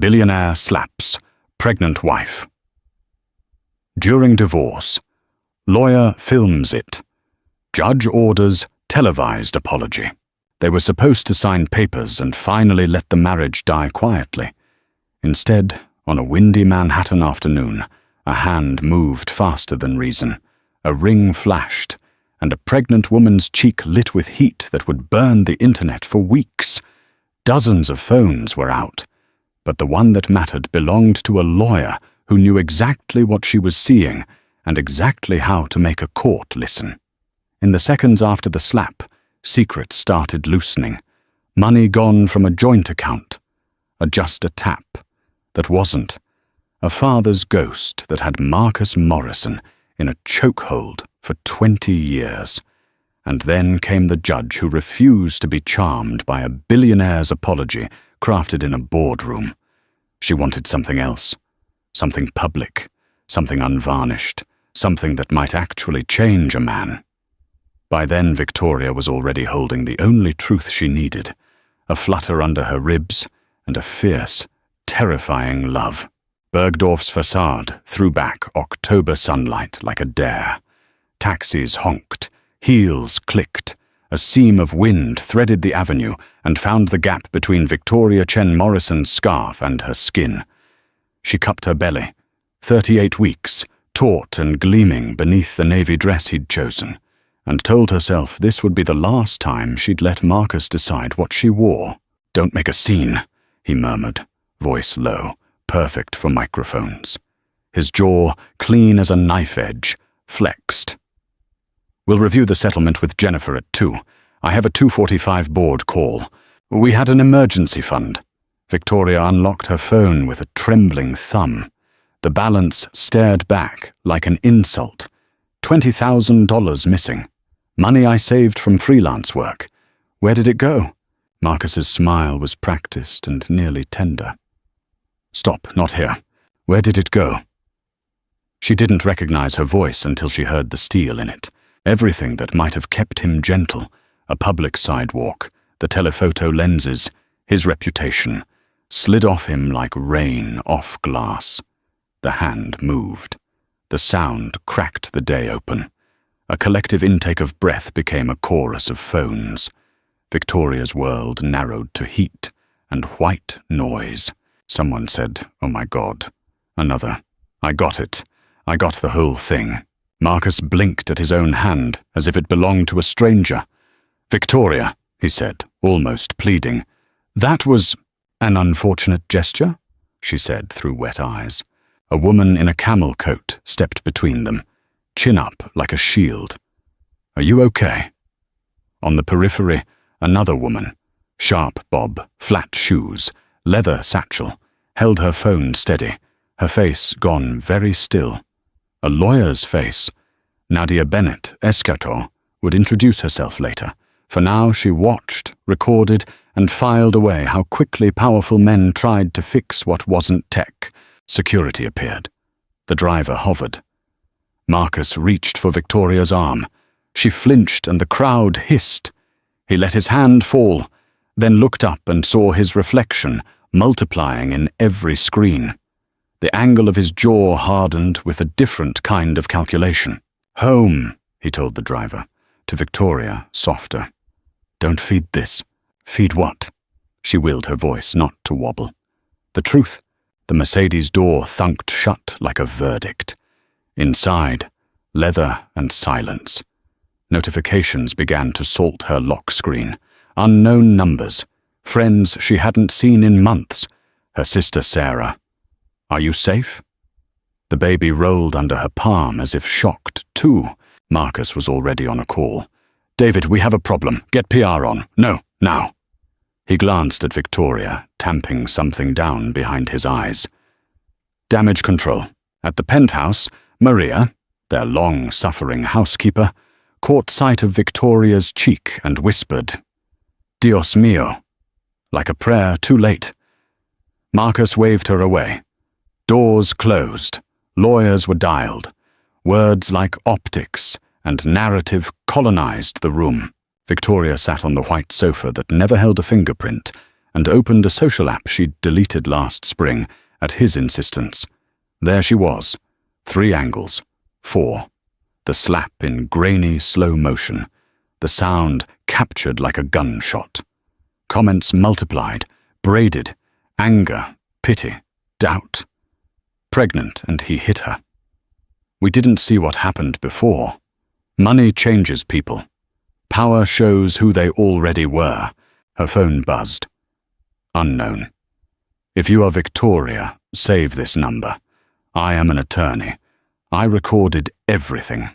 Billionaire slaps pregnant wife. During divorce, lawyer films it. Judge orders televised apology. They were supposed to sign papers and finally let the marriage die quietly. Instead, on a windy Manhattan afternoon, a hand moved faster than reason. A ring flashed, and a pregnant woman's cheek lit with heat that would burn the internet for weeks. Dozens of phones were out, but the one that mattered belonged to a lawyer who knew exactly what she was seeing and exactly how to make a court listen. In the seconds after the slap, secrets started loosening. Money gone from a joint account. Just a tap that wasn't. A father's ghost that had Marcus Morrison in a chokehold for 20 years. And then came the judge who refused to be charmed by a billionaire's apology crafted in a boardroom. She wanted something else. Something public. Something unvarnished. Something that might actually change a man. By then, Victoria was already holding the only truth she needed, a flutter under her ribs and a fierce, terrifying love. Bergdorf's facade threw back October sunlight like a dare. Taxis honked, heels clicked. A seam of wind threaded the avenue and found the gap between Victoria Chen Morrison's scarf and her skin. She cupped her belly, 38 weeks, taut and gleaming beneath the navy dress he'd chosen, and told herself this would be the last time she'd let Marcus decide what she wore. "Don't make a scene," he murmured, voice low, perfect for microphones. His jaw, clean as a knife edge, flexed. "We'll review the settlement with Jennifer at 2. I have a 2:45 board call. We had an emergency fund." Victoria unlocked her phone with a trembling thumb. The balance stared back like an insult. $20,000 missing. Money I saved from freelance work. Where did it go? Marcus's smile was practiced and nearly tender. "Stop, not here. Where did it go?" She didn't recognize her voice until she heard the steel in it. Everything that might have kept him gentle, a public sidewalk, the telephoto lenses, his reputation, slid off him like rain off glass. The hand moved. The sound cracked the day open. A collective intake of breath became a chorus of phones. Victoria's world narrowed to heat and white noise. Someone said, "Oh my God." Another, "I got it. I got the whole thing." Marcus blinked at his own hand as if it belonged to a stranger. "Victoria," he said, almost pleading. "That was an unfortunate gesture," she said through wet eyes. A woman in a camel coat stepped between them, chin up like a shield. "Are you okay?" On the periphery, another woman, sharp bob, flat shoes, leather satchel, held her phone steady, her face gone very still. A lawyer's face. Nadia Bennett, Escator, would introduce herself later. For now she watched, recorded, and filed away how quickly powerful men tried to fix what wasn't tech. Security appeared. The driver hovered. Marcus reached for Victoria's arm. She flinched and the crowd hissed. He let his hand fall, then looked up and saw his reflection multiplying in every screen. The angle of his jaw hardened with a different kind of calculation. "Home," he told the driver. To Victoria, softer. "Don't feed this." "Feed what?" She willed her voice not to wobble. The truth. The Mercedes door thunked shut like a verdict. Inside, leather and silence. Notifications began to salt her lock screen. Unknown numbers. Friends she hadn't seen in months. Her sister Sarah. "Are you safe?" The baby rolled under her palm as if shocked, too. Marcus was already on a call. "David, we have a problem. Get PR on. No, now." He glanced at Victoria, tamping something down behind his eyes. "Damage control. At the penthouse, Maria, their long-suffering housekeeper, caught sight of Victoria's cheek and whispered, 'Dios mío,' like a prayer too late. Marcus waved her away. Doors closed. Lawyers were dialed. Words like optics and narrative colonized the room. Victoria sat on the white sofa that never held a fingerprint, and opened a social app she'd deleted last spring at his insistence. There she was, 3 angles, 4. The slap in grainy slow motion, the sound captured like a gunshot. Comments multiplied, braided, anger, pity, doubt. Pregnant, and he hit her. We didn't see what happened before. Money changes people. Power shows who they already were. Her phone buzzed. Unknown. If you are Victoria, save this number. I am an attorney. I recorded everything.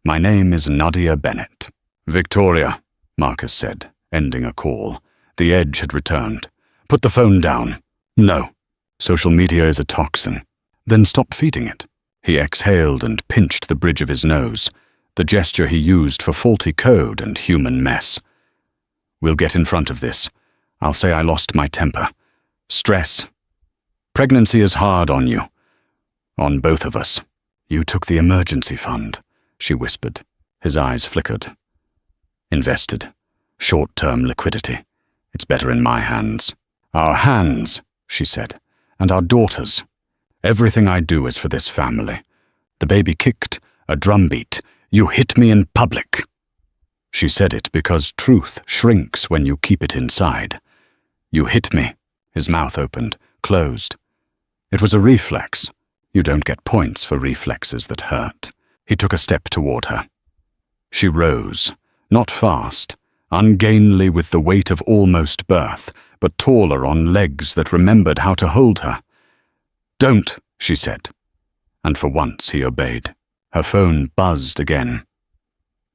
My name is Nadia Bennett. Victoria, Marcus said, ending a call. The edge had returned. Put the phone down. No. Social media is a toxin. Then stop feeding it. He exhaled and pinched the bridge of his nose, the gesture he used for faulty code and human mess. We'll get in front of this. I'll say I lost my temper. Stress. Pregnancy is hard on you. On both of us. You took the emergency fund, she whispered. His eyes flickered. Invested. Short-term liquidity. It's better in my hands. Our hands, she said, and our daughters. Everything I do is for this family. The baby kicked, a drumbeat. You hit me in public. She said it because truth shrinks when you keep it inside. You hit me. His mouth opened, closed. It was a reflex. You don't get points for reflexes that hurt. He took a step toward her. She rose, not fast, ungainly with the weight of almost birth, but taller on legs that remembered how to hold her. Don't, she said. And for once he obeyed. Her phone buzzed again.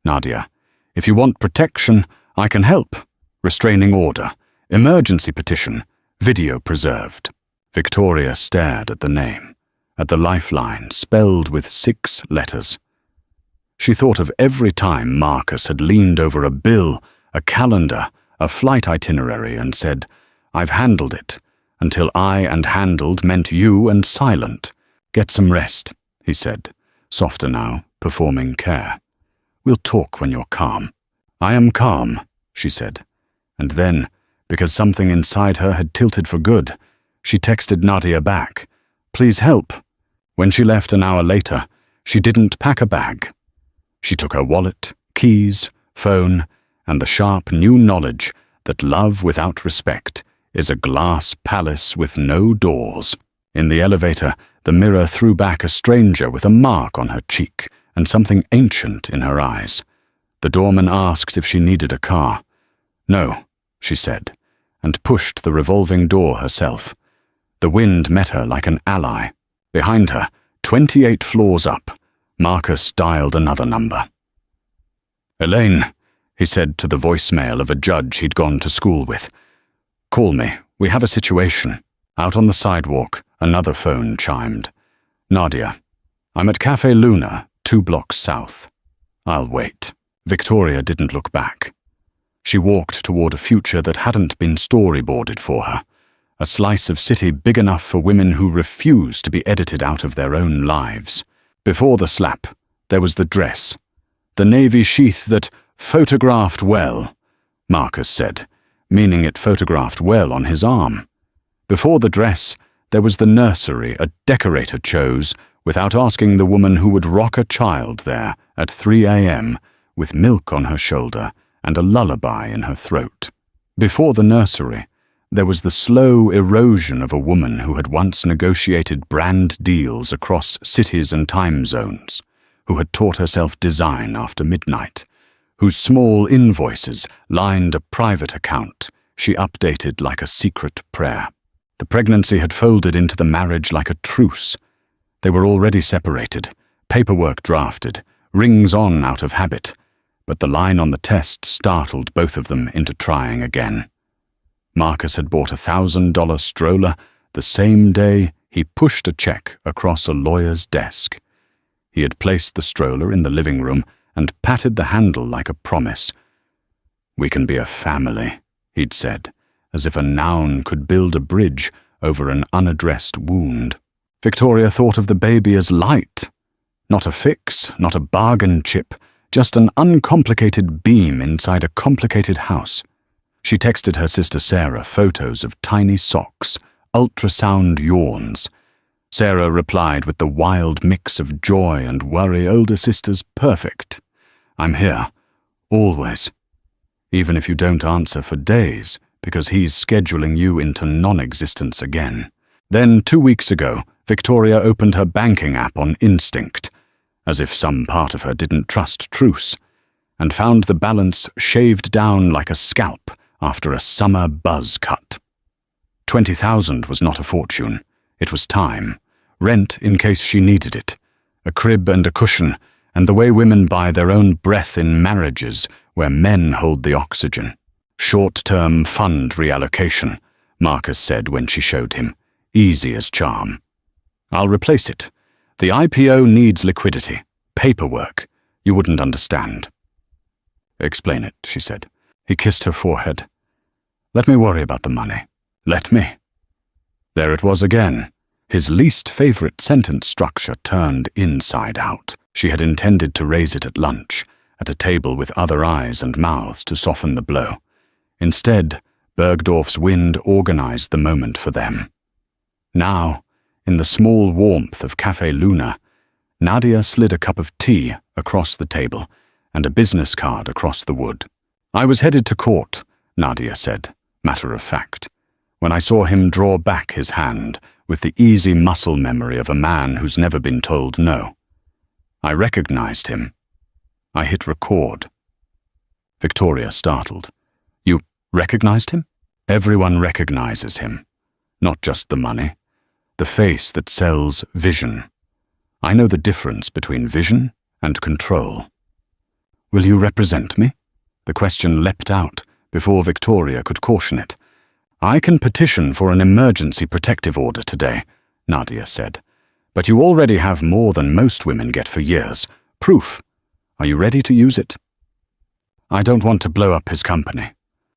Nadia, if you want protection, I can help. Restraining order, emergency petition, video preserved. Victoria stared at the name, at the lifeline spelled with 6 letters. She thought of every time Marcus had leaned over a bill, a calendar, a flight itinerary and said, I've handled it, until I and handled meant you and silent. Get some rest, he said, softer now, performing care. We'll talk when you're calm. I am calm, she said. And then, because something inside her had tilted for good, she texted Nadia back. Please help. When she left an hour later, she didn't pack a bag. She took her wallet, keys, phone, and the sharp new knowledge that love without respect is a glass palace with no doors. In the elevator, the mirror threw back a stranger with a mark on her cheek and something ancient in her eyes. The doorman asked if she needed a car. No, she said, and pushed the revolving door herself. The wind met her like an ally. Behind her, 28 floors up, Marcus dialed another number. Elaine, he said to the voicemail of a judge he'd gone to school with. Call me, we have a situation. Out on the sidewalk, another phone chimed. Nadia, I'm at Cafe Luna, 2 blocks south. I'll wait. Victoria didn't look back. She walked toward a future that hadn't been storyboarded for her, a slice of city big enough for women who refuse to be edited out of their own lives. Before the slap, there was the dress, the navy sheath that photographed well, Marcus said, meaning it photographed well on his arm. Before the dress, there was the nursery a decorator chose without asking the woman who would rock a child there at 3 a.m. with milk on her shoulder and a lullaby in her throat. Before the nursery, there was the slow erosion of a woman who had once negotiated brand deals across cities and time zones, who had taught herself design after midnight, whose small invoices lined a private account she updated like a secret prayer. The pregnancy had folded into the marriage like a truce. They were already separated, paperwork drafted, rings on out of habit, but the line on the test startled both of them into trying again. Marcus had bought a $1,000 stroller the same day he pushed a check across a lawyer's desk. He had placed the stroller in the living room and patted the handle like a promise. We can be a family, he'd said, as if a noun could build a bridge over an unaddressed wound. Victoria thought of the baby as light, not a fix, not a bargain chip, just an uncomplicated beam inside a complicated house. She texted her sister Sarah photos of tiny socks, ultrasound yawns. Sarah replied with the wild mix of joy and worry older sister's perfect. I'm here, always. Even if you don't answer for days, because he's scheduling you into non-existence again. Then 2 weeks ago, Victoria opened her banking app on instinct, as if some part of her didn't trust truce, and found the balance shaved down like a scalp after a summer buzz cut. 20,000 was not a fortune. It was time. Rent in case she needed it. A crib and a cushion, and the way women buy their own breath in marriages where men hold the oxygen. Short-term fund reallocation, Marcus said when she showed him. Easy as charm. I'll replace it. The IPO needs liquidity. Paperwork. You wouldn't understand. Explain it, she said. He kissed her forehead. Let me worry about the money. Let me. There it was again. His least favorite sentence structure turned inside out. She had intended to raise it at lunch, at a table with other eyes and mouths to soften the blow. Instead, Bergdorf's wind organized the moment for them. Now, in the small warmth of Café Luna, Nadia slid a cup of tea across the table and a business card across the wood. I was headed to court, Nadia said, matter of fact, when I saw him draw back his hand with the easy muscle memory of a man who's never been told no. I recognized him. I hit record. Victoria startled. You recognized him? Everyone recognizes him. Not just the money. The face that sells vision. I know the difference between vision and control. Will you represent me? The question leapt out before Victoria could caution it. I can petition for an emergency protective order today, Nadia said. But you already have more than most women get for years. Proof. Are you ready to use it? I don't want to blow up his company.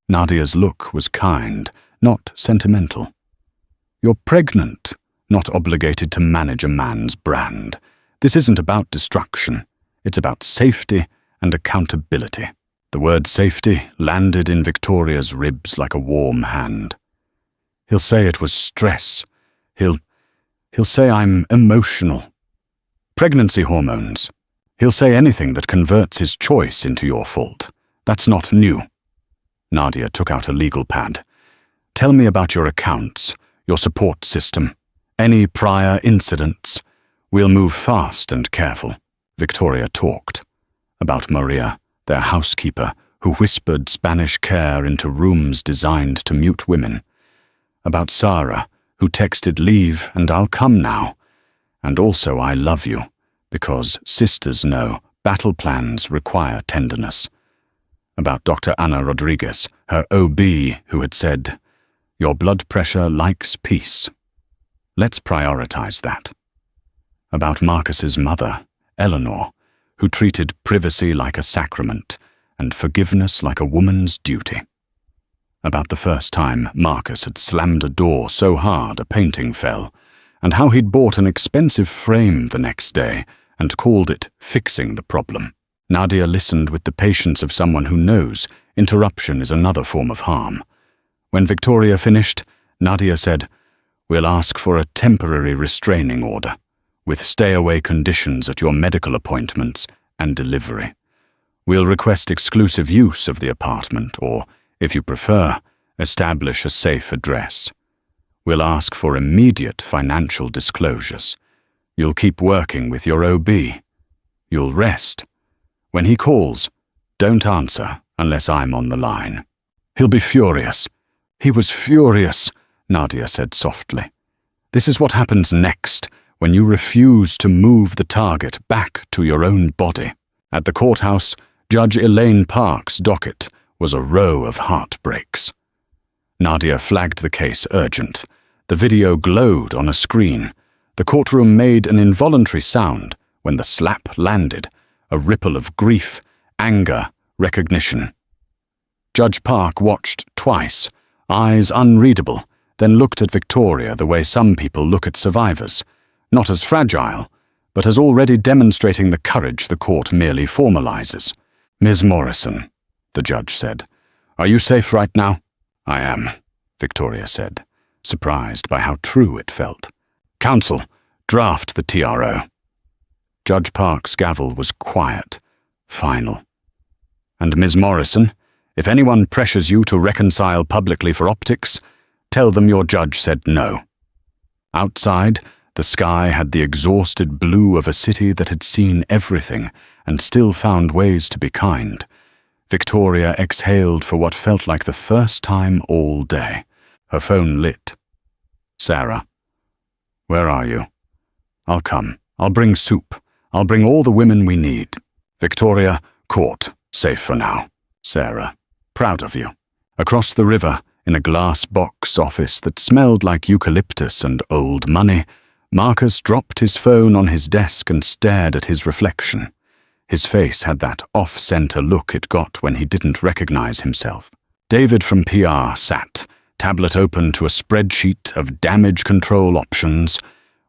Nadia's look was kind, not sentimental. You're pregnant, not obligated to manage a man's brand. This isn't about destruction. It's about safety and accountability. The word safety landed in Victoria's ribs like a warm hand. He'll say it was stress. He'll say I'm emotional. Pregnancy hormones. He'll say anything that converts his choice into your fault. That's not new. Nadia took out a legal pad. Tell me about your accounts, your support system, any prior incidents. We'll move fast and careful. Victoria talked. About Maria, their housekeeper, who whispered Spanish care into rooms designed to mute women. About Sarah, who texted leave and I'll come now. And also I love you, because sisters know battle plans require tenderness. About Dr. Ana Rodriguez, her OB, who had said, your blood pressure likes peace. Let's prioritize that. About Marcus's mother, Eleanor, who treated privacy like a sacrament and forgiveness like a woman's duty. About the first time Marcus had slammed a door so hard a painting fell, and how he'd bought an expensive frame the next day and called it fixing the problem. Nadia listened with the patience of someone who knows interruption is another form of harm. When Victoria finished, Nadia said, we'll ask for a temporary restraining order, with stay-away conditions at your medical appointments and delivery. We'll request exclusive use of the apartment or, if you prefer, establish a safe address. We'll ask for immediate financial disclosures. You'll keep working with your OB. You'll rest. When he calls, don't answer unless I'm on the line. He'll be furious. He was furious, Nadia said softly. This is what happens next when you refuse to move the target back to your own body. At the courthouse, Judge Elaine Park's docket was a row of heartbreaks. Nadia flagged the case urgent. The video glowed on a screen. The courtroom made an involuntary sound when the slap landed, a ripple of grief, anger, recognition. Judge Park watched twice, eyes unreadable, then looked at Victoria the way some people look at survivors, not as fragile, but as already demonstrating the courage the court merely formalizes. Ms. Morrison, the judge said, Are you safe right now? I am, Victoria said, surprised by how true it felt. Counsel, draft the TRO. Judge Park's gavel was quiet, final. And Ms. Morrison, if anyone pressures you to reconcile publicly for optics, tell them your judge said no. Outside, the sky had the exhausted blue of a city that had seen everything and still found ways to be kind. Victoria exhaled for what felt like the first time all day. Her phone lit. Sarah. Where are you? I'll come. I'll bring soup. I'll bring all the women we need. Victoria, court. Safe for now. Sarah. Proud of you. Across the river, in a glass box office that smelled like eucalyptus and old money, Marcus dropped his phone on his desk and stared at his reflection. His face had that off-center look it got when he didn't recognize himself. David from PR sat, tablet open to a spreadsheet of damage control options.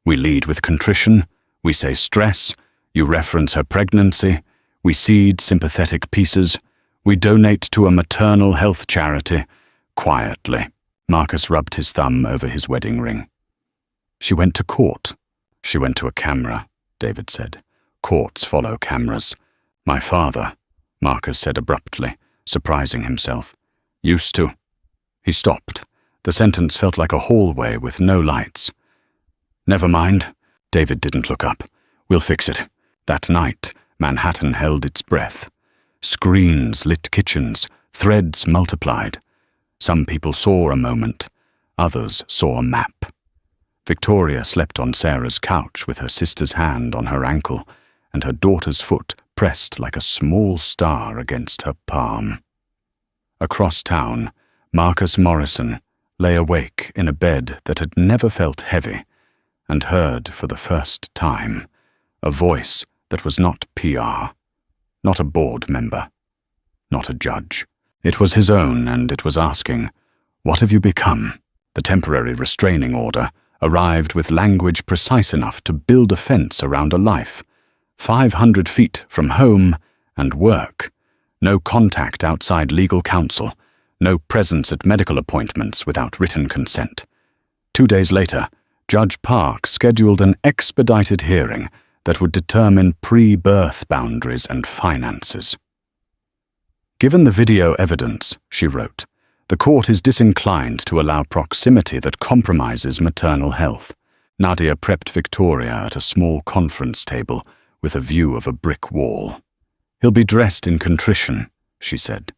We lead with contrition. We say stress. You reference her pregnancy. We seed sympathetic pieces. We donate to a maternal health charity. Quietly, Marcus rubbed his thumb over his wedding ring. She went to court. She went to a camera, David said. Courts follow cameras. My father, Marcus said abruptly, surprising himself. Used to. He stopped. The sentence felt like a hallway with no lights. Never mind. David didn't look up. We'll fix it. That night, Manhattan held its breath. Screens lit kitchens, threads multiplied. Some people saw a moment. Others saw a map. Victoria slept on Sarah's couch with her sister's hand on her ankle and her daughter's foot pressed like a small star against her palm. Across town, Marcus Morrison lay awake in a bed that had never felt heavy and heard for the first time a voice that was not PR, not a board member, not a judge. It was his own, and it was asking, "What have you become?" The temporary restraining order arrived with language precise enough to build a fence around a life, 500 feet from home and work, no contact outside legal counsel, no presence at medical appointments without written consent. 2 days later, Judge Park scheduled an expedited hearing that would determine pre-birth boundaries and finances. Given the video evidence, she wrote, the court is disinclined to allow proximity that compromises maternal health. Nadia prepped Victoria at a small conference table with a view of a brick wall. He'll be dressed in contrition, she said.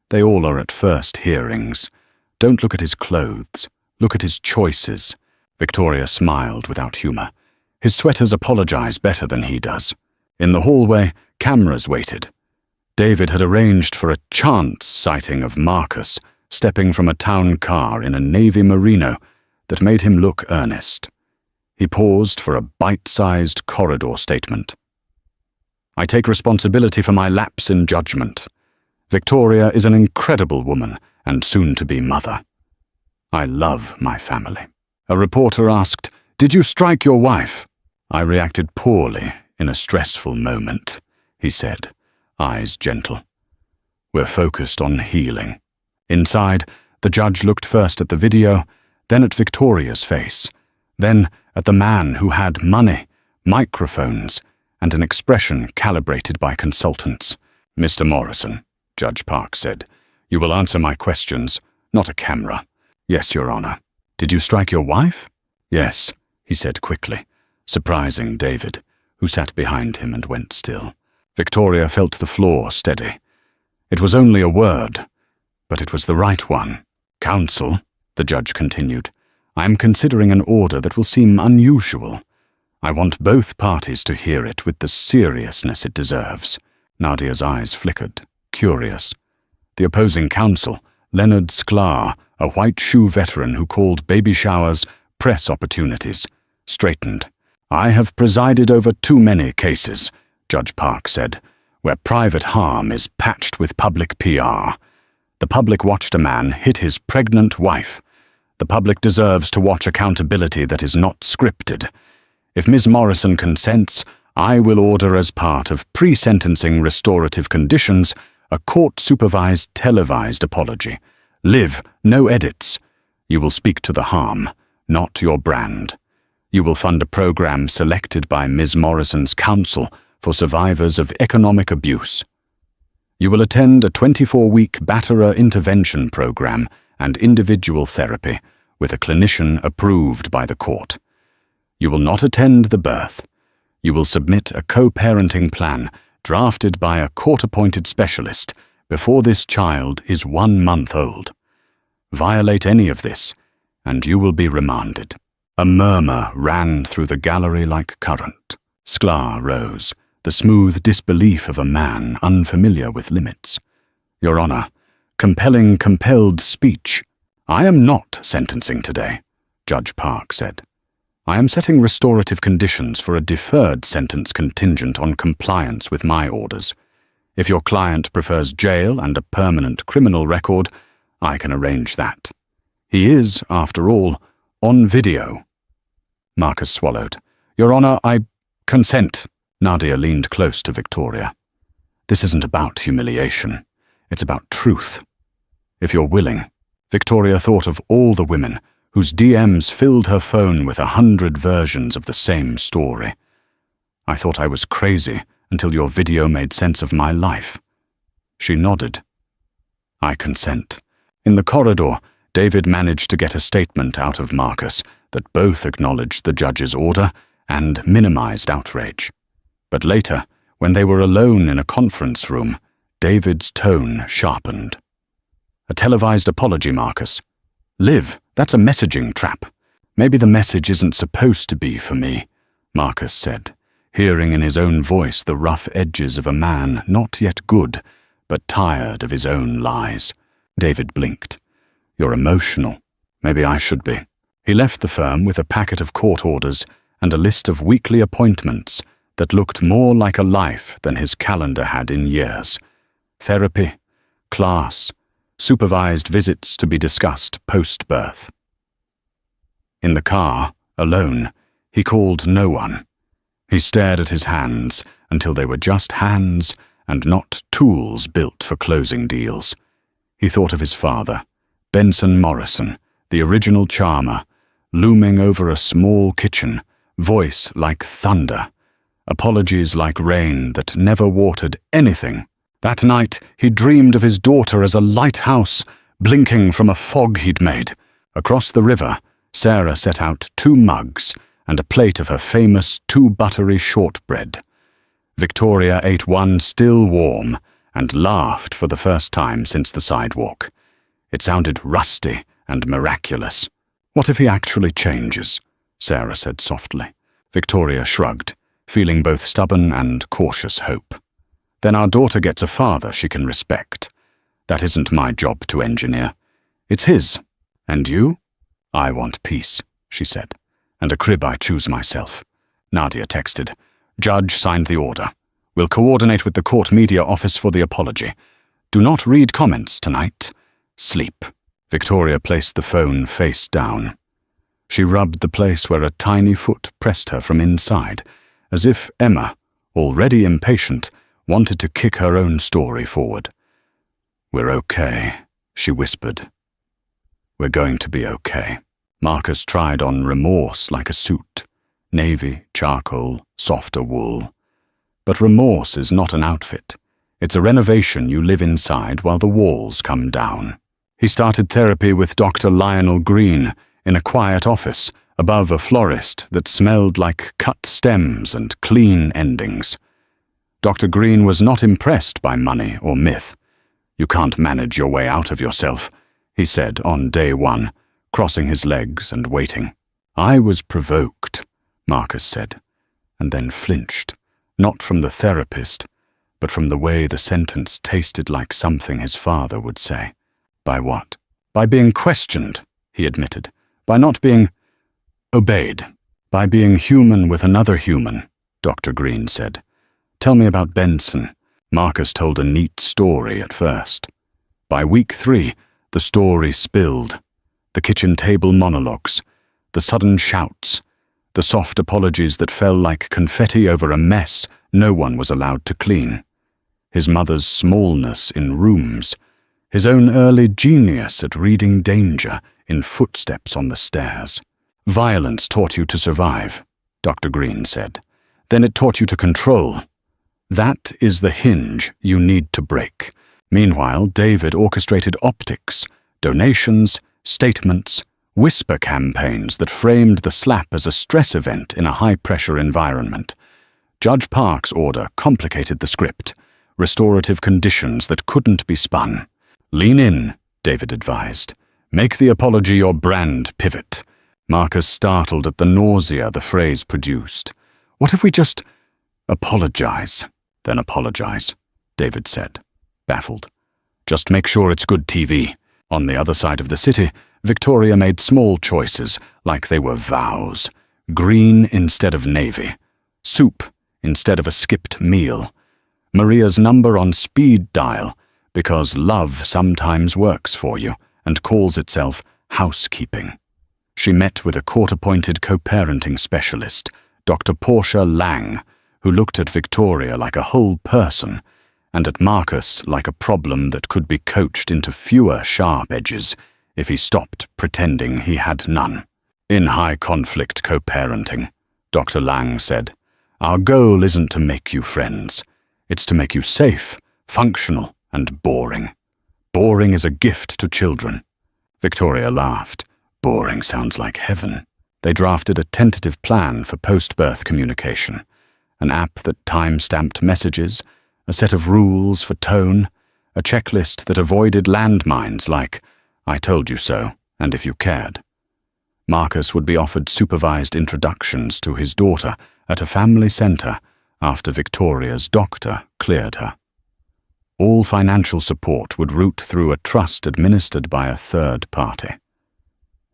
They all are at first hearings. Don't look at his clothes. Look at his choices. Victoria smiled without humor. His sweaters apologize better than he does. In the hallway, cameras waited. David had arranged for a chance sighting of Marcus stepping from a town car in a navy merino that made him look earnest. He paused for a bite-sized corridor statement. I take responsibility for my lapse in judgment. Victoria is an incredible woman and soon-to-be mother. I love my family. A reporter asked, "Did you strike your wife?" I reacted poorly in a stressful moment, he said, eyes gentle. We're focused on healing. Inside, the judge looked first at the video, then at Victoria's face, then at the man who had money, microphones, and an expression calibrated by consultants. Mr. Morrison, Judge Park said, you will answer my questions, not a camera. Yes, Your Honor. Did you strike your wife? Yes, he said quickly, surprising David, who sat behind him and went still. Victoria felt the floor steady. It was only a word, but it was the right one. Counsel, the judge continued, I am considering an order that will seem unusual. I want both parties to hear it with the seriousness it deserves. Nadia's eyes flickered, curious. The opposing counsel, Leonard Sklar, a white shoe veteran who called baby showers press opportunities, straightened. I have presided over too many cases, Judge Park said, where private harm is patched with public PR. The public watched a man hit his pregnant wife. The public deserves to watch accountability that is not scripted. If Ms. Morrison consents, I will order as part of pre-sentencing restorative conditions A court-supervised televised apology. Live, no edits. You will speak to the harm, not your brand. You will fund a program selected by Ms. Morrison's counsel for survivors of economic abuse. You will attend a 24-week batterer intervention program and individual therapy with a clinician approved by the court. You will not attend the birth. You will submit a co-parenting plan drafted by a court-appointed specialist before this child is 1 month old. Violate any of this, and you will be remanded. A murmur ran through the gallery like current. Sklar rose, the smooth disbelief of a man unfamiliar with limits. Your Honor, compelled speech. I am not sentencing today, Judge Park said. I am setting restorative conditions for a deferred sentence contingent on compliance with my orders. If your client prefers jail and a permanent criminal record, I can arrange that. He is, after all, on video. Marcus swallowed. Your Honor, I consent. Nadia leaned close to Victoria. This isn't about humiliation. It's about truth. If you're willing. Victoria thought of all the women whose DMs filled her phone with 100 versions of the same story. I thought I was crazy until your video made sense of my life. She nodded. I consent. In the corridor, David managed to get a statement out of Marcus that both acknowledged the judge's order and minimized outrage. But later, when they were alone in a conference room, David's tone sharpened. A televised apology, Marcus. Liv, that's a messaging trap. Maybe the message isn't supposed to be for me, Marcus said, hearing in his own voice the rough edges of a man not yet good, but tired of his own lies. David blinked. You're emotional. Maybe I should be. He left the firm with a packet of court orders and a list of weekly appointments that looked more like a life than his calendar had in years. Therapy, class, supervised visits to be discussed post-birth. In the car, alone, he called no one. He stared at his hands until they were just hands and not tools built for closing deals. He thought of his father, Benson Morrison, the original charmer, looming over a small kitchen, voice like thunder, apologies like rain that never watered anything. That night, he dreamed of his daughter as a lighthouse, blinking from a fog he'd made. Across the river, Sarah set out 2 mugs and a plate of her famous 2 buttery shortbread. Victoria ate one still warm and laughed for the first time since the sidewalk. It sounded rusty and miraculous. What if he actually changes? Sarah said softly. Victoria shrugged, feeling both stubborn and cautious hope. Then our daughter gets a father she can respect. That isn't my job to engineer. It's his. And you? I want peace, she said. And a crib I choose myself. Nadia texted. Judge signed the order. We'll coordinate with the court media office for the apology. Do not read comments tonight. Sleep. Victoria placed the phone face down. She rubbed the place where a tiny foot pressed her from inside, as if Emma, already impatient, wanted to kick her own story forward. We're okay, she whispered. We're going to be okay. Marcus tried on remorse like a suit. Navy, charcoal, softer wool. But remorse is not an outfit. It's a renovation you live inside while the walls come down. He started therapy with Dr. Lionel Green in a quiet office above a florist that smelled like cut stems and clean endings. Dr. Green was not impressed by money or myth. You can't manage your way out of yourself, he said on day 1, crossing his legs and waiting. I was provoked, Marcus said, and then flinched, not from the therapist, but from the way the sentence tasted like something his father would say. By what? By being questioned, he admitted. By not being obeyed. By being human with another human, Dr. Green said. Tell me about Benson. Marcus told a neat story at first. By week 3, the story spilled. The kitchen table monologues, the sudden shouts, the soft apologies that fell like confetti over a mess no one was allowed to clean. his mother's smallness in rooms, his own early genius at reading danger in footsteps on the stairs. Violence taught you to survive, Dr. Green said. Then it taught you to control. That is the hinge you need to break. Meanwhile, David orchestrated optics, donations, statements, whisper campaigns that framed the slap as a stress event in a high-pressure environment. Judge Park's order complicated the script, restorative conditions that couldn't be spun. Lean in, David advised. Make the apology your brand pivot. Marcus startled at the nausea the phrase produced. What if we just apologize? Then apologize, David said, baffled. Just make sure it's good TV. On the other side of the city, Victoria made small choices like they were vows. Green instead of navy. Soup instead of a skipped meal. Maria's number on speed dial, because love sometimes works for you and calls itself housekeeping. She met with a court-appointed co-parenting specialist, Dr. Portia Lang, who looked at Victoria like a whole person, and at Marcus like a problem that could be coached into fewer sharp edges if he stopped pretending he had none. In high-conflict co-parenting, Dr. Lang said, our goal isn't to make you friends. It's to make you safe, functional, and boring. Boring is a gift to children. Victoria laughed. Boring sounds like heaven. They drafted a tentative plan for post-birth communication, an app that time-stamped messages, a set of rules for tone, a checklist that avoided landmines like, I told you so, and if you cared. Marcus would be offered supervised introductions to his daughter at a family centre after Victoria's doctor cleared her. All financial support would route through a trust administered by a third party.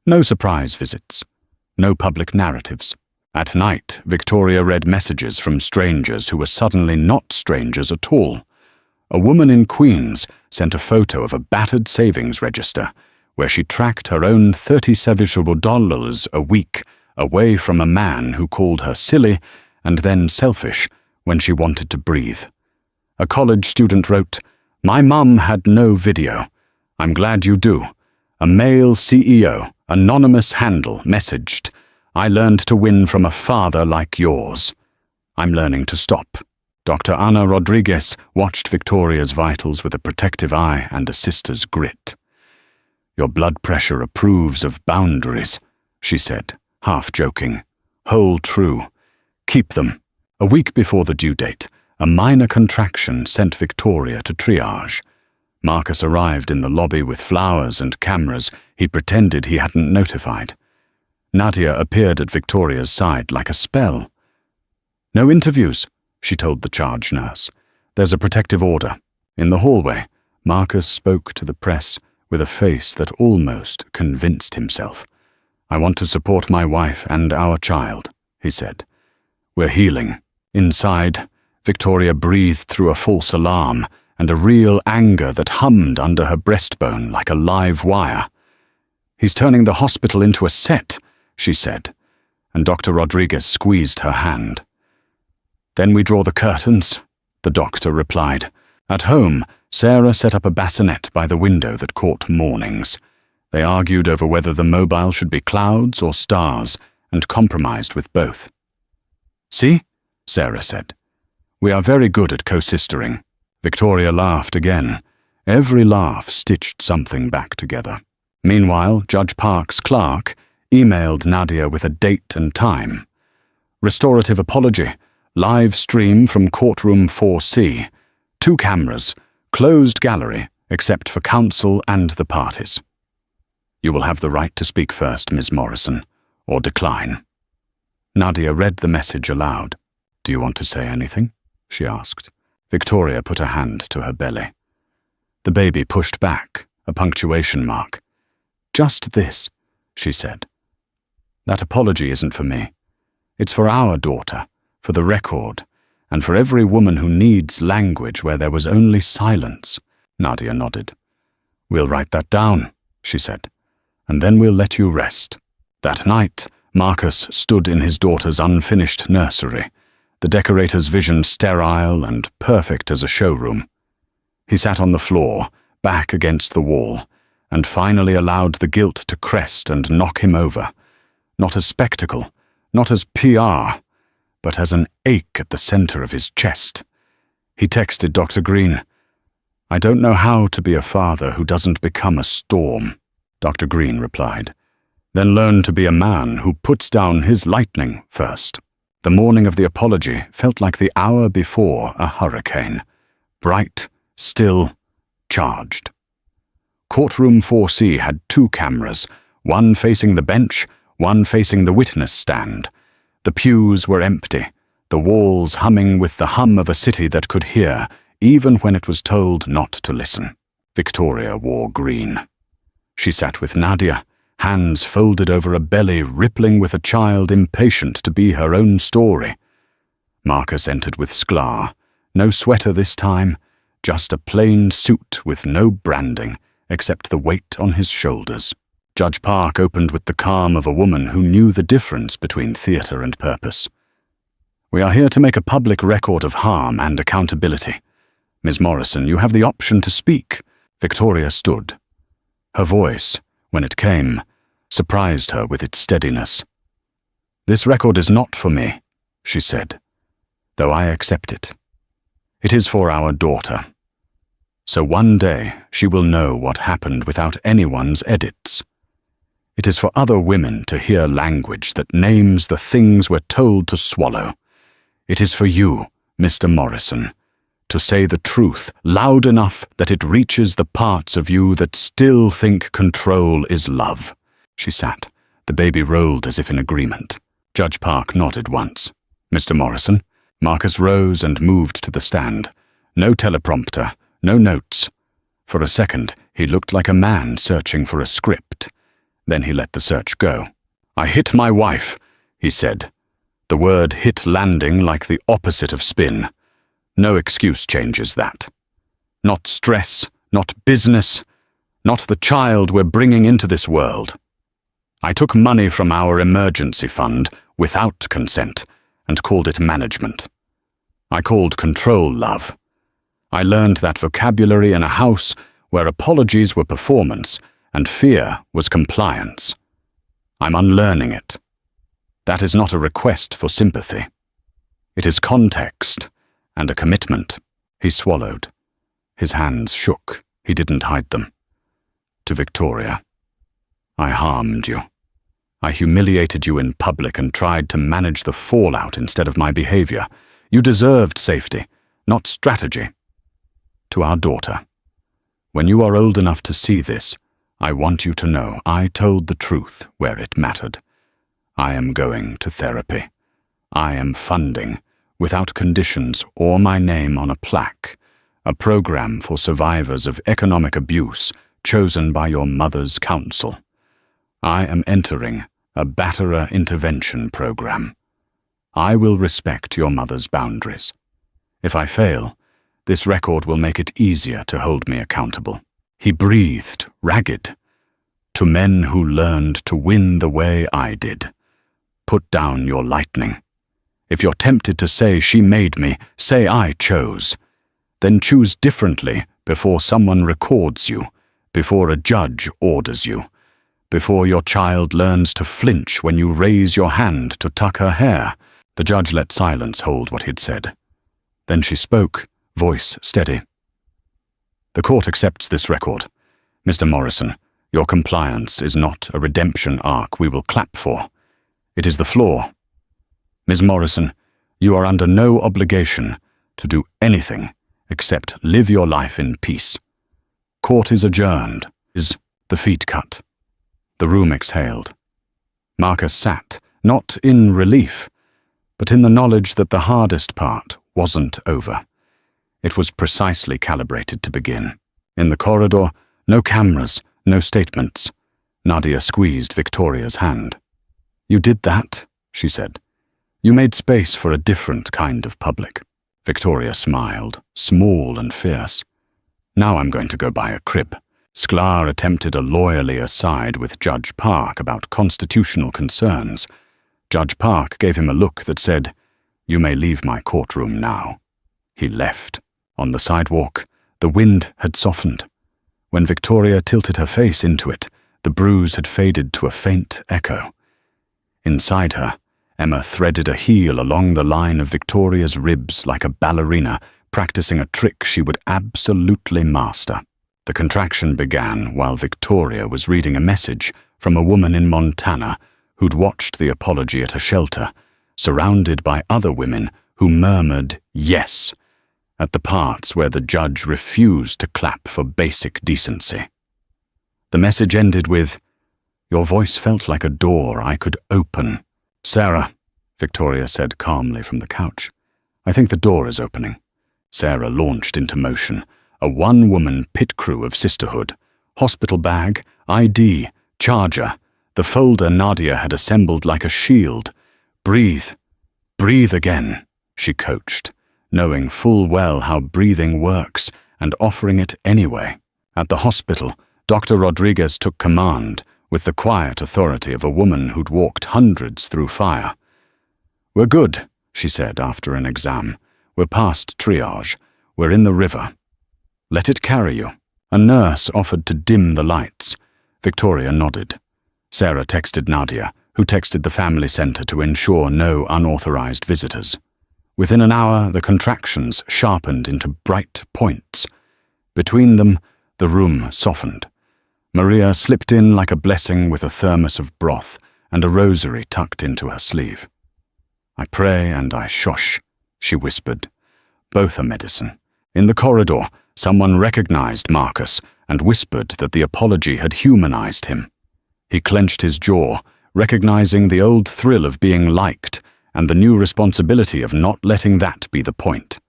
No surprise visits. No public narratives. At night, Victoria read messages from strangers who were suddenly not strangers at all. A woman in Queens sent a photo of a battered savings register where she tracked her own $37 a week away from a man who called her silly and then selfish when she wanted to breathe. A college student wrote, My mum had no video. I'm glad you do. A male CEO, anonymous handle, messaged, I learned to win from a father like yours. I'm learning to stop. Dr. Ana Rodriguez watched Victoria's vitals with a protective eye and a sister's grit. Your blood pressure approves of boundaries, she said, half joking. Hold true. Keep them. A week before the due date, a minor contraction sent Victoria to triage. Marcus arrived in the lobby with flowers and cameras he'd pretended he hadn't notified. Nadia appeared at Victoria's side like a spell. No interviews, she told the charge nurse. There's a protective order. In the hallway, Marcus spoke to the press with a face that almost convinced himself. I want to support my wife and our child, he said. We're healing. Inside, Victoria breathed through a false alarm and a real anger that hummed under her breastbone like a live wire. He's turning the hospital into a set, she said, and Dr. Rodriguez squeezed her hand. Then we draw the curtains, the doctor replied. At home, Sarah set up a bassinet by the window that caught mornings. They argued over whether the mobile should be clouds or stars, and compromised with both. See, Sarah said. We are very good at co-sistering. Victoria laughed again. Every laugh stitched something back together. Meanwhile, Judge Park's clerk emailed Nadia with a date and time. Restorative apology, live stream from courtroom 4C. 2 cameras, closed gallery, except for counsel and the parties. You will have the right to speak first, Ms. Morrison, or decline. Nadia read the message aloud. Do you want to say anything? She asked. Victoria put a hand to her belly. The baby pushed back, a punctuation mark. Just this, she said. That apology isn't for me. It's for our daughter, for the record, and for every woman who needs language where there was only silence. Nadia nodded. We'll write that down, she said, and then we'll let you rest. That night, Marcus stood in his daughter's unfinished nursery. the decorator's vision sterile and perfect as a showroom. He sat on the floor, back against the wall, and finally allowed the guilt to crest and knock him over, not as spectacle, not as PR, but as an ache at the center of his chest. He texted Dr. Green, "I don't know how to be a father who doesn't become a storm." Dr. Green replied, "Then learn to be a man who puts down his lightning first." The morning of the apology felt like the hour before a hurricane. Bright, still, charged. Courtroom 4C had 2 cameras, one facing the bench, one facing the witness stand. The pews were empty, the walls humming with the hum of a city that could hear, even when it was told not to listen. Victoria wore green. She sat with Nadia, hands folded over a belly rippling with a child impatient to be her own story. Marcus entered with Sklar. No sweater this time, just a plain suit with no branding, except the weight on his shoulders. Judge Park opened with the calm of a woman who knew the difference between theatre and purpose. "We are here to make a public record of harm and accountability. Ms. Morrison, you have the option to speak." Victoria stood. Her voice, when it came, surprised her with its steadiness. "This record is not for me," she said, "though I accept it. It is for our daughter. So one day she will know what happened without anyone's edits. It is for other women to hear language that names the things we're told to swallow. It is for you, Mr. Morrison, to say the truth loud enough that it reaches the parts of you that still think control is love." She sat. The baby rolled as if in agreement. Judge Park nodded once. "Mr. Morrison?" Marcus rose and moved to the stand. No teleprompter, no notes. For a second, he looked like a man searching for a script. Then he let the search go. "I hit my wife," he said. The word hit landing like the opposite of spin. No excuse changes that. Not stress, not business, not the child we're bringing into this world. I took money from our emergency fund without consent and called it management. I called control love. I learned that vocabulary in a house where apologies were performance and fear was compliance. I'm unlearning it. That is not a request for sympathy. It is context and a commitment." He swallowed. His hands shook. He didn't hide them. To Victoria, "I harmed you. I humiliated you in public and tried to manage the fallout instead of my behavior. You deserved safety, not strategy. To our daughter, when you are old enough to see this, I want you to know I told the truth where it mattered. I am going to therapy. I am funding, without conditions or my name on a plaque, a program for survivors of economic abuse chosen by your mother's council. I am entering a batterer intervention program. I will respect your mother's boundaries. If I fail, this record will make it easier to hold me accountable." He breathed, ragged. "To men who learned to win the way I did. Put down your lightning. If you're tempted to say she made me, say I chose. Then choose differently before someone records you, before a judge orders you, before your child learns to flinch when you raise your hand to tuck her hair." The judge let silence hold what he'd said. Then she spoke, voice steady. "The court accepts this record. Mr. Morrison, your compliance is not a redemption arc we will clap for. It is the flaw. Ms. Morrison, you are under no obligation to do anything except live your life in peace. Court is adjourned. Is the feet cut?" The room exhaled. Marcus sat, not in relief, but in the knowledge that the hardest part wasn't over. It was precisely calibrated to begin. In the corridor, no cameras, no statements. Nadia squeezed Victoria's hand. "You did that," she said. "You made space for a different kind of public." Victoria smiled, small and fierce. "Now I'm going to go buy a crib." Sklar attempted a lawyerly aside with Judge Park about constitutional concerns. Judge Park gave him a look that said, You may leave my courtroom now." He left. On the sidewalk, the wind had softened. When Victoria tilted her face into it, the bruise had faded to a faint echo. Inside her, Emma threaded a heel along the line of Victoria's ribs like a ballerina practicing a trick she would absolutely master. The contraction began while Victoria was reading a message from a woman in Montana who'd watched the apology at a shelter, surrounded by other women who murmured yes at the parts where the judge refused to clap for basic decency. The message ended with, "Your voice felt like a door I could open." "Sarah," Victoria said calmly from the couch, "I think the door is opening." Sarah launched into motion, a one-woman pit crew of sisterhood. Hospital bag, ID, charger, the folder Nadia had assembled like a shield. "Breathe. Breathe again," she coached, knowing full well how breathing works and offering it anyway. At the hospital, Dr. Rodriguez took command with the quiet authority of a woman who'd walked hundreds through fire. "We're good," she said after an exam. "We're past triage. We're in the river. Let it carry you." A nurse offered to dim the lights. Victoria nodded. Sarah texted Nadia, who texted the family center to ensure no unauthorized visitors. Within an hour, the contractions sharpened into bright points. Between them, the room softened. Maria slipped in like a blessing with a thermos of broth and a rosary tucked into her sleeve. "I pray and I shush," she whispered. "Both are medicine." In the corridor, someone recognized Marcus and whispered that the apology had humanized him. He clenched his jaw, recognizing the old thrill of being liked and the new responsibility of not letting that be the point.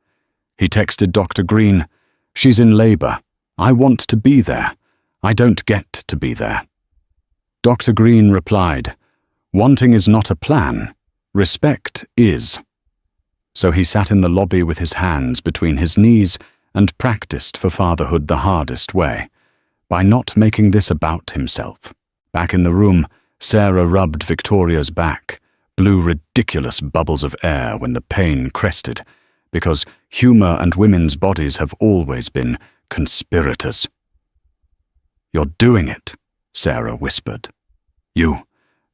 He texted Dr. Green, "She's in labor. I want to be there. I don't get to be there." Dr. Green replied, "Wanting is not a plan. Respect is." So he sat in the lobby with his hands between his knees and practiced for fatherhood the hardest way, by not making this about himself. Back in the room, Sarah rubbed Victoria's back, blew ridiculous bubbles of air when the pain crested, because humor and women's bodies have always been conspirators. "You're doing it," Sarah whispered. "You,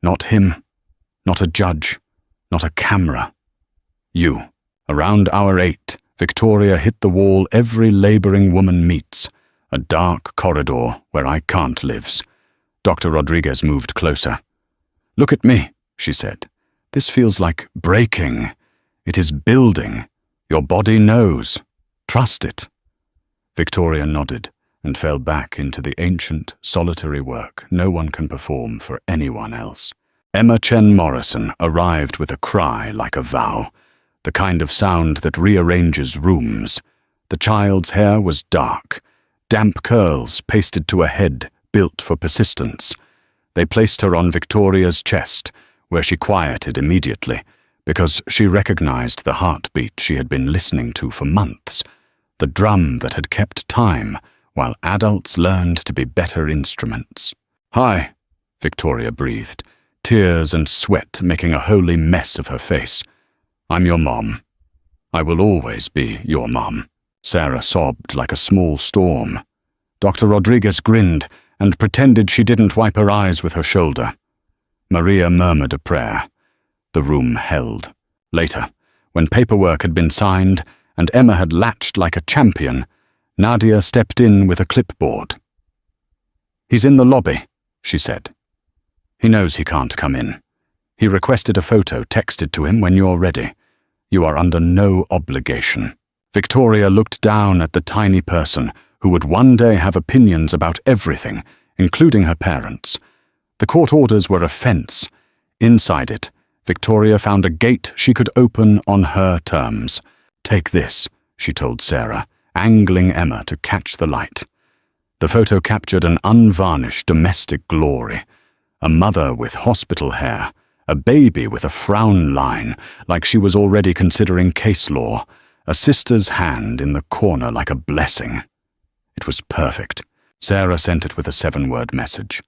not him, not a judge, not a camera. You." Around hour 8, Victoria hit the wall every laboring woman meets, a dark corridor where I can't lives. Dr. Rodriguez moved closer. "Look at me," she said. "This feels like breaking. It is building. Your body knows. Trust it." Victoria nodded and fell back into the ancient, solitary work no one can perform for anyone else. Emma Chen Morrison arrived with a cry like a vow, the kind of sound that rearranges rooms. The child's hair was dark, damp curls pasted to a head built for persistence. They placed her on Victoria's chest, where she quieted immediately, because she recognized the heartbeat she had been listening to for months, the drum that had kept time while adults learned to be better instruments. "Hi," Victoria breathed, tears and sweat making a holy mess of her face. "I'm your mom. I will always be your mom." Sarah sobbed like a small storm. Dr. Rodriguez grinned and pretended she didn't wipe her eyes with her shoulder. Maria murmured a prayer. The room held. Later, when paperwork had been signed and Emma had latched like a champion, Nadia stepped in with a clipboard. "He's in the lobby," she said. "He knows he can't come in. He requested a photo texted to him when you're ready. You are under no obligation." Victoria looked down at the tiny person who would one day have opinions about everything, including her parents. The court orders were a fence. Inside it, Victoria found a gate she could open on her terms. "Take this," she told Sarah, angling Emma to catch the light. The photo captured an unvarnished domestic glory. A mother with hospital hair, a baby with a frown line, like she was already considering case law, a sister's hand in the corner like a blessing. It was perfect. Sarah sent it with a 7-word message.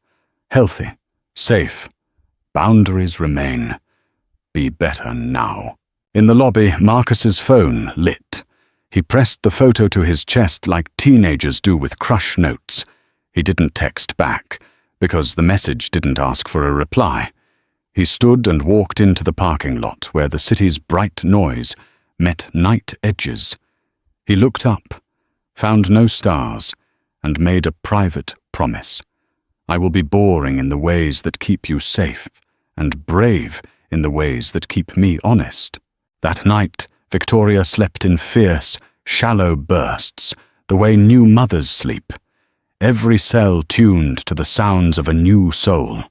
Healthy, safe, boundaries remain. Be better now. In the lobby, Marcus's phone lit. He pressed the photo to his chest like teenagers do with crush notes. He didn't text back, because the message didn't ask for a reply. He stood and walked into the parking lot where the city's bright noise met night edges. He looked up, found no stars, and made a private promise. I will be boring in the ways that keep you safe, and brave in the ways that keep me honest. That night, Victoria slept in fierce, shallow bursts, the way new mothers sleep, every cell tuned to the sounds of a new soul.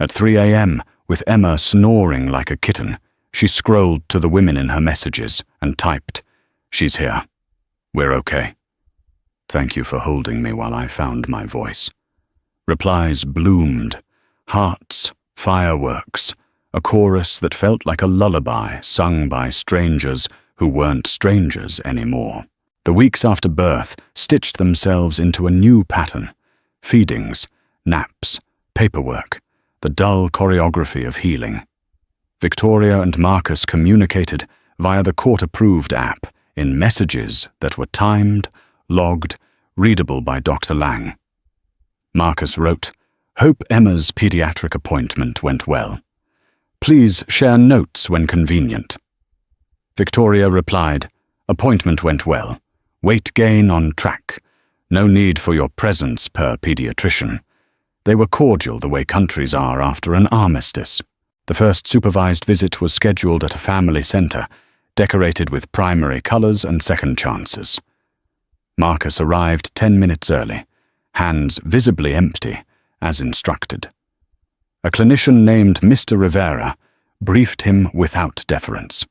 At 3 a.m., with Emma snoring like a kitten, she scrolled to the women in her messages and typed, "She's here. We're okay. Thank you for holding me while I found my voice." Replies bloomed, hearts, fireworks, a chorus that felt like a lullaby sung by strangers who weren't strangers anymore. The weeks after birth stitched themselves into a new pattern: feedings, naps, paperwork, the dull choreography of healing. Victoria and Marcus communicated via the court-approved app in messages that were timed, logged, readable by Dr. Lang. Marcus wrote, "Hope Emma's pediatric appointment went well. Please share notes when convenient." Victoria replied, "Appointment went well. Weight gain on track. No need for your presence per pediatrician." They were cordial the way countries are after an armistice. The first supervised visit was scheduled at a family center, decorated with primary colors and second chances. Marcus arrived 10 minutes early, hands visibly empty, as instructed. A clinician named Mr. Rivera briefed him without deference.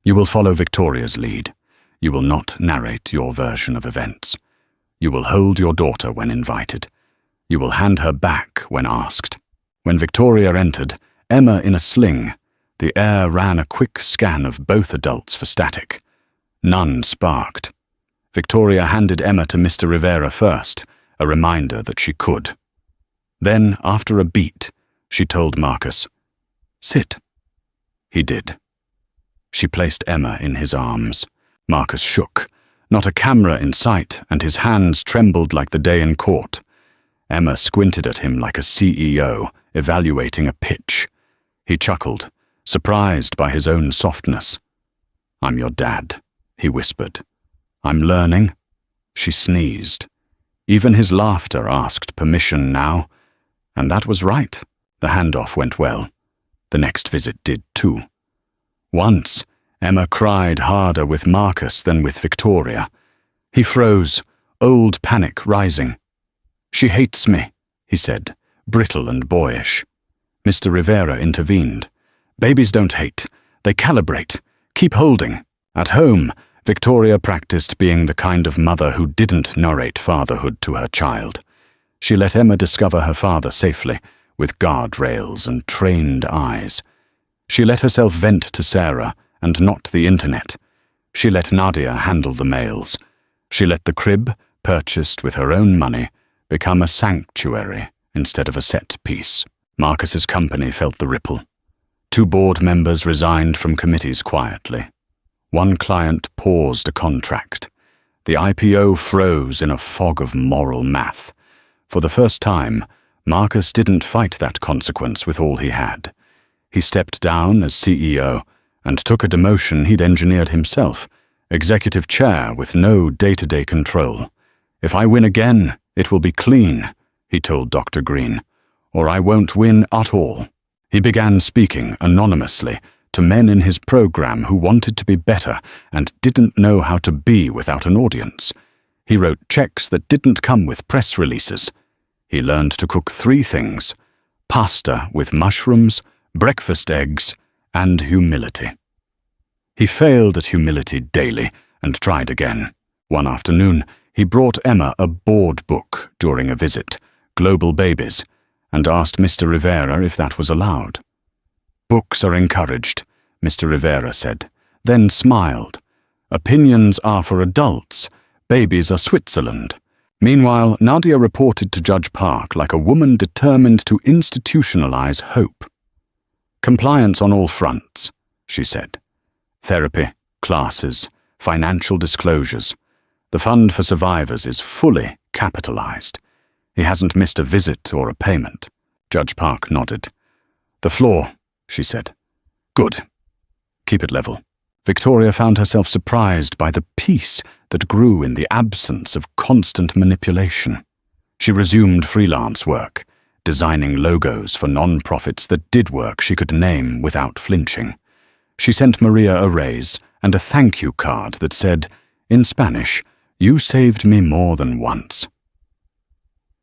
"You will follow Victoria's lead. You will not narrate your version of events. You will hold your daughter when invited. You will hand her back when asked." When Victoria entered, Emma in a sling, the air ran a quick scan of both adults for static. None sparked. Victoria handed Emma to Mr. Rivera first, a reminder that she could. Then, after a beat, she told Marcus, "Sit." He did. She placed Emma in his arms. Marcus shook, not a camera in sight, and his hands trembled like the day in court. Emma squinted at him like a CEO evaluating a pitch. He chuckled, surprised by his own softness. "I'm your dad," he whispered. "I'm learning." She sneezed. Even his laughter asked permission now, and that was right. The handoff went well. The next visit did too. Once, Emma cried harder with Marcus than with Victoria. He froze, old panic rising. "She hates me," he said, brittle and boyish. Mr. Rivera intervened. "Babies don't hate. They calibrate. Keep holding." At home, Victoria practiced being the kind of mother who didn't narrate fatherhood to her child. She let Emma discover her father safely, with guardrails and trained eyes. She let herself vent to Sarah, and not the internet. She let Nadia handle the mails. She let the crib, purchased with her own money, become a sanctuary instead of a set piece. Marcus's company felt the ripple. 2 board members resigned from committees quietly. 1 client paused a contract. The IPO froze in a fog of moral math. For the first time, Marcus didn't fight that consequence with all he had. He stepped down as CEO and took a demotion he'd engineered himself, executive chair with no day-to-day control. "If I win again, it will be clean," he told Dr. Green, "or I won't win at all." He began speaking anonymously to men in his program who wanted to be better and didn't know how to be without an audience. He wrote checks that didn't come with press releases. He learned to cook 3 things: pasta with mushrooms, breakfast eggs, and humility. He failed at humility daily and tried again. One afternoon, he brought Emma a board book during a visit, Global Babies, and asked Mr. Rivera if that was allowed. "Books are encouraged," Mr. Rivera said, then smiled. "Opinions are for adults. Babies are Switzerland." Meanwhile, Nadia reported to Judge Park like a woman determined to institutionalize hope. "Compliance on all fronts," she said. Therapy, classes, financial disclosures. The fund for survivors is fully capitalized. He hasn't missed a visit or a payment. Judge Park nodded. The floor, she said. Good. Keep it level. Victoria found herself surprised by the peace that grew in the absence of constant manipulation. She resumed freelance work, designing logos for non-profits that did work she could name without flinching. She sent Maria a raise and a thank you card that said, in Spanish, "You saved me more than once."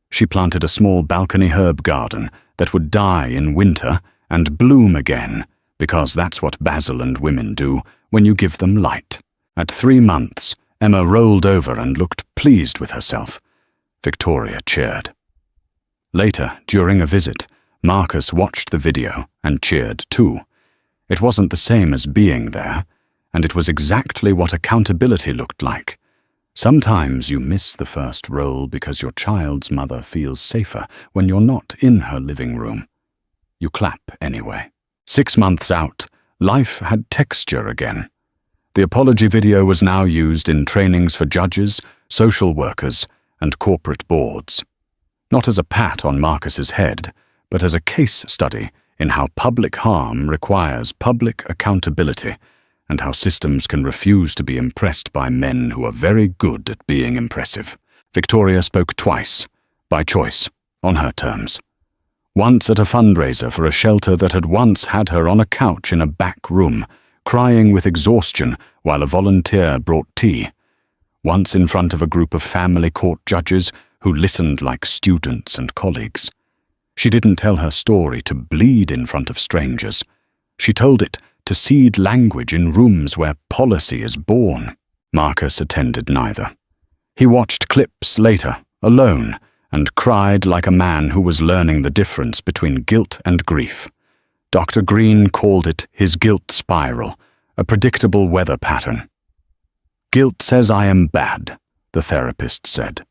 She planted a small balcony herb garden that would die in winter and bloom again, because that's what basil and women do when you give them light. At 3 months, Emma rolled over and looked pleased with herself. Victoria cheered. Later, during a visit, Marcus watched the video and cheered too. It wasn't the same as being there, and it was exactly what accountability looked like. Sometimes you miss the first role because your child's mother feels safer when you're not in her living room. You clap anyway. 6 months out, life had texture again. The apology video was now used in trainings for judges, social workers, and corporate boards. Not as a pat on Marcus's head, but as a case study in how public harm requires public accountability and how systems can refuse to be impressed by men who are very good at being impressive. Victoria spoke twice, by choice, on her terms. Once at a fundraiser for a shelter that had once had her on a couch in a back room, crying with exhaustion while a volunteer brought tea. Once in front of a group of family court judges who listened like students and colleagues. She didn't tell her story to bleed in front of strangers. She told it to seed language in rooms where policy is born. Marcus attended neither. He watched clips later, alone, and cried like a man who was learning the difference between guilt and grief. Dr. Green called it his guilt spiral, a predictable weather pattern. Guilt says I am bad, the therapist said.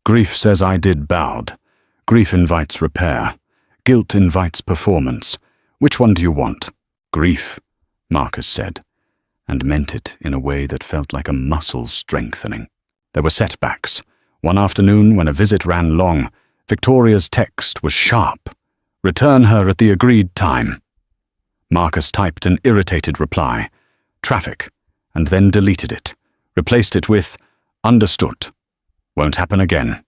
Grief says I did bad. Grief invites repair. Guilt invites performance. Which one do you want? Grief, Marcus said, and meant it in a way that felt like a muscle strengthening. There were setbacks. One afternoon, when a visit ran long, Victoria's text was sharp. Return her at the agreed time. Marcus typed an irritated reply, traffic, and then deleted it, replaced it with, understood. Won't happen again.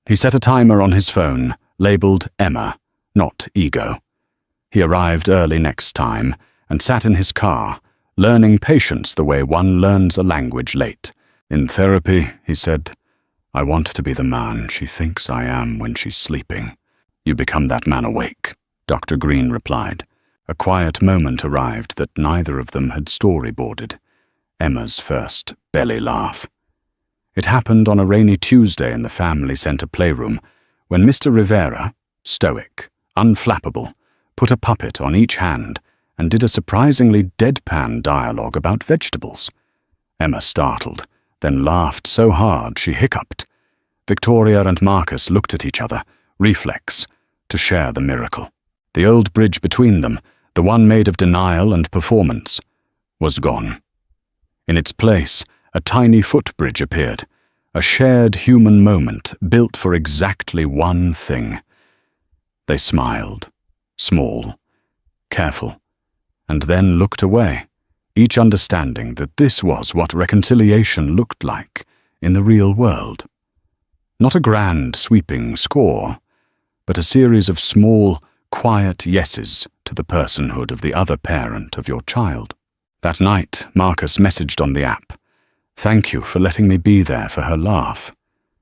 He set a timer on his phone, labeled Emma, not ego. He arrived early next time and sat in his car, learning patience the way one learns a language late. In therapy, he said, I want to be the man she thinks I am when she's sleeping. You become that man awake, Dr. Green replied. A quiet moment arrived that neither of them had storyboarded. Emma's first belly laugh. It happened on a rainy Tuesday in the family centre playroom, when Mr. Rivera, stoic, unflappable, put a puppet on each hand and did a surprisingly deadpan dialogue about vegetables. Emma startled, then laughed so hard she hiccuped. Victoria and Marcus looked at each other, reflex, to share the miracle. The old bridge between them, the one made of denial and performance, was gone. In its place, a tiny footbridge appeared, a shared human moment built for exactly one thing. They smiled, small, careful, and then looked away, each understanding that this was what reconciliation looked like in the real world. Not a grand, sweeping score, but a series of small, quiet yeses to the personhood of the other parent of your child. That night, Marcus messaged on the app, "Thank you for letting me be there for her laugh."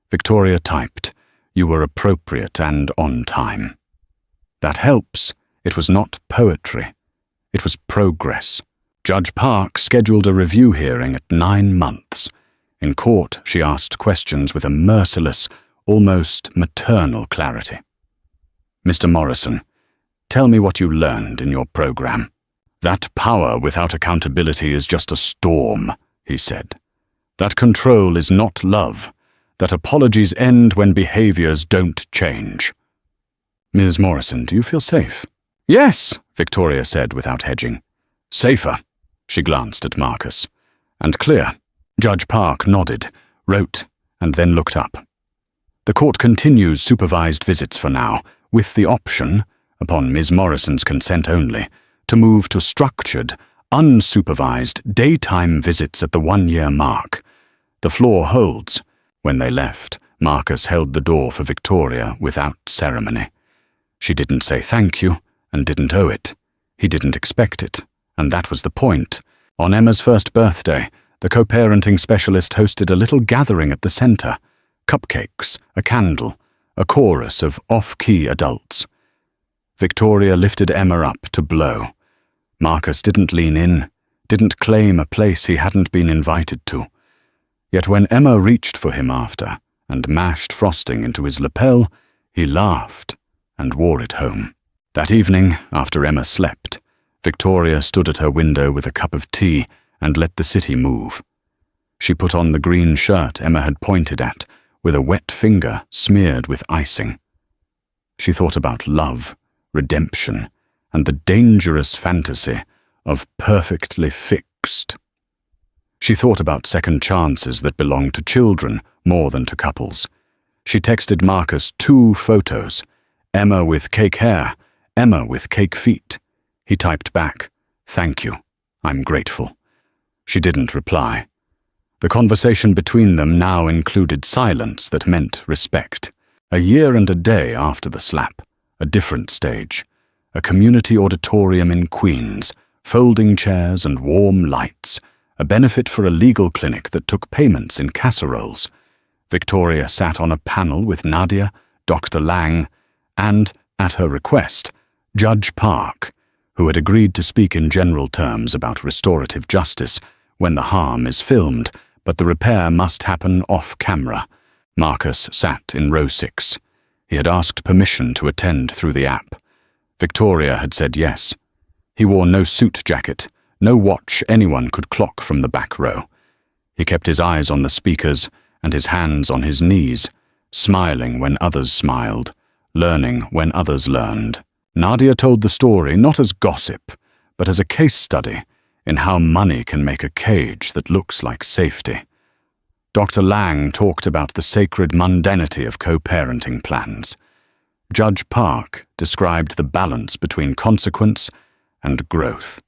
Victoria typed, "You were appropriate and on time." That helps. It was not poetry. It was progress. Judge Park scheduled a review hearing at 9 months. In court, she asked questions with a merciless, almost maternal clarity. "Mr. Morrison, tell me what you learned in your program." "That power without accountability is just a storm," he said. "That control is not love. That apologies end when behaviors don't change." "Ms. Morrison, do you feel safe?" "Yes," Victoria said without hedging. "Safer," She glanced at Marcus. And clear. Judge Park nodded, wrote, and then looked up. The court continues supervised visits for now, with the option, upon Ms. Morrison's consent only, to move to structured, unsupervised daytime visits at the 1-year mark. The floor holds. When they left, Marcus held the door for Victoria without ceremony. She didn't say thank you, and didn't owe it. He didn't expect it, and that was the point. On Emma's first birthday, the co-parenting specialist hosted a little gathering at the center. Cupcakes, a candle, a chorus of off-key adults. Victoria lifted Emma up to blow. Marcus didn't lean in, didn't claim a place he hadn't been invited to. Yet when Emma reached for him after, and mashed frosting into his lapel, he laughed and wore it home. That evening, after Emma slept, Victoria stood at her window with a cup of tea and let the city move. She put on the green shirt Emma had pointed at, with a wet finger smeared with icing. She thought about love, redemption, and the dangerous fantasy of perfectly fixed. She thought about second chances that belonged to children more than to couples. She texted Marcus 2 photos, Emma with cake hair, Emma with cake feet. He typed back, "Thank you, I'm grateful." She didn't reply. The conversation between them now included silence that meant respect. A year and a day after the slap, a different stage. A community auditorium in Queens, folding chairs and warm lights, a benefit for a legal clinic that took payments in casseroles. Victoria sat on a panel with Nadia, Dr. Lang, and, at her request, Judge Park, who had agreed to speak in general terms about restorative justice when the harm is filmed, but the repair must happen off-camera. Marcus sat in row 6. He had asked permission to attend through the app. Victoria had said yes. He wore no suit jacket, no watch anyone could clock from the back row. He kept his eyes on the speakers and his hands on his knees, smiling when others smiled, learning when others learned. Nadia told the story not as gossip, but as a case study in how money can make a cage that looks like safety. Dr. Lang talked about the sacred mundanity of co-parenting plans. Judge Park described the balance between consequence and growth.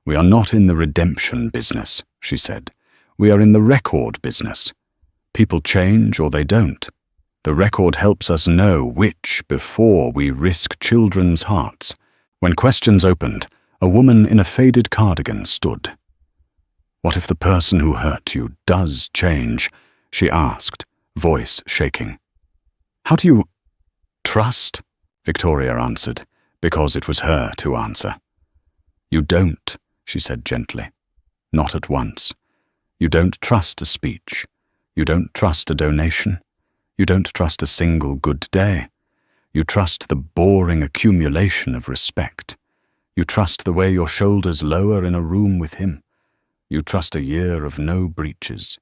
"We are not in the redemption business," she said. "We are in the record business. People change or they don't. The record helps us know which before we risk children's hearts." When questions opened, a woman in a faded cardigan stood. "What if the person who hurt you does change?" she asked, voice shaking. "How do you—" "Trust," Victoria answered, because it was her to answer. "You don't," she said gently. "Not at once. You don't trust a speech. You don't trust a donation. You don't trust a single good day. You trust the boring accumulation of respect. You trust the way your shoulders lower in a room with him. You trust a year of no breaches.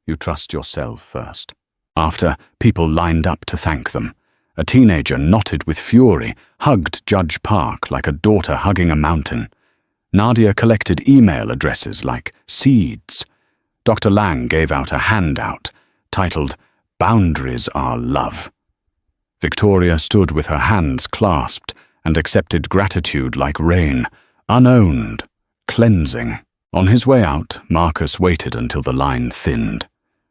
You trust yourself first." After, people lined up to thank them. A teenager, knotted with fury, hugged Judge Park like a daughter hugging a mountain. Nadia collected email addresses like seeds. Dr. Lang gave out a handout titled, "Boundaries Are Love." Victoria stood with her hands clasped and accepted gratitude like rain, unowned, cleansing. On his way out, Marcus waited until the line thinned.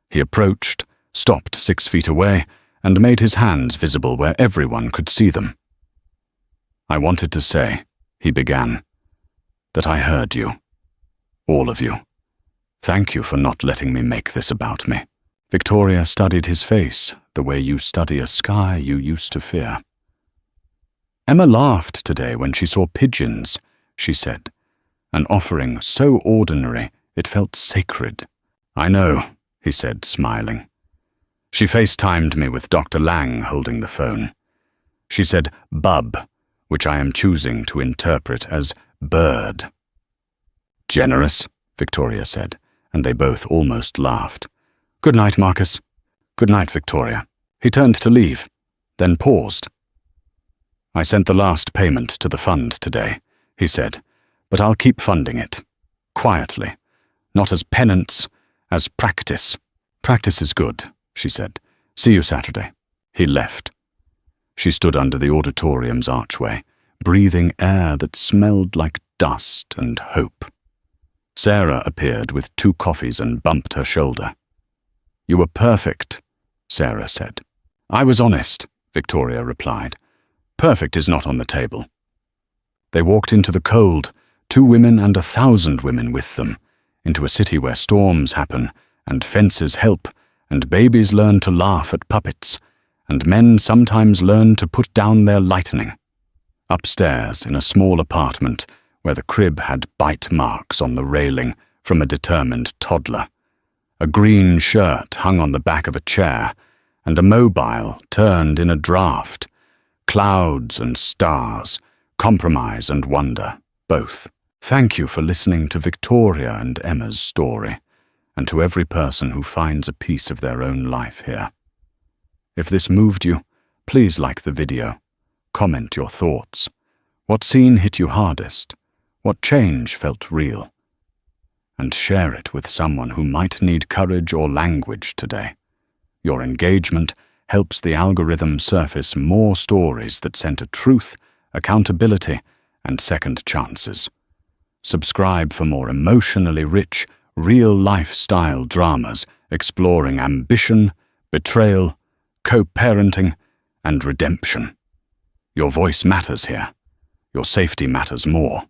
He approached, stopped 6 feet away, and made his hands visible where everyone could see them. "I wanted to say," he began, "that I heard you. All of you. Thank you for not letting me make this about me." Victoria studied his face the way you study a sky you used to fear. "Emma laughed today when she saw pigeons," she said, "an offering so ordinary it felt sacred." "I know," he said, smiling. She FaceTimed me with Dr. Lang holding the phone. She said bub, which I am choosing to interpret as bird. "Generous," Victoria said, and they both almost laughed. "Good night, Marcus." "Good night, Victoria." He turned to leave, then paused. "I sent the last payment to the fund today," he said, "but I'll keep funding it. quietly, not as penance, as practice. "Practice is good," she said. "See you Saturday." He left. She stood under the auditorium's archway, breathing air that smelled like dust and hope. Sarah appeared with 2 coffees and bumped her shoulder. "You were perfect," Sarah said. "I was honest," Victoria replied. "Perfect is not on the table." They walked into the cold, 2 women and 1,000 women with them, into a city where storms happen, and fences help, and babies learn to laugh at puppets, and men sometimes learn to put down their lightning. Upstairs, in a small apartment, where the crib had bite marks on the railing from a determined toddler, a green shirt hung on the back of a chair, and a mobile turned in a draught. Clouds and stars, compromise and wonder, both. Thank you for listening to Victoria and Emma's story, and to every person who finds a piece of their own life here. If this moved you, please like the video, comment your thoughts. What scene hit you hardest? What change felt real? And share it with someone who might need courage or language today. Your engagement helps the algorithm surface more stories that center truth, accountability, and second chances. Subscribe for more emotionally rich, real-life style dramas exploring ambition, betrayal, co-parenting, and redemption. Your voice matters here. Your safety matters more.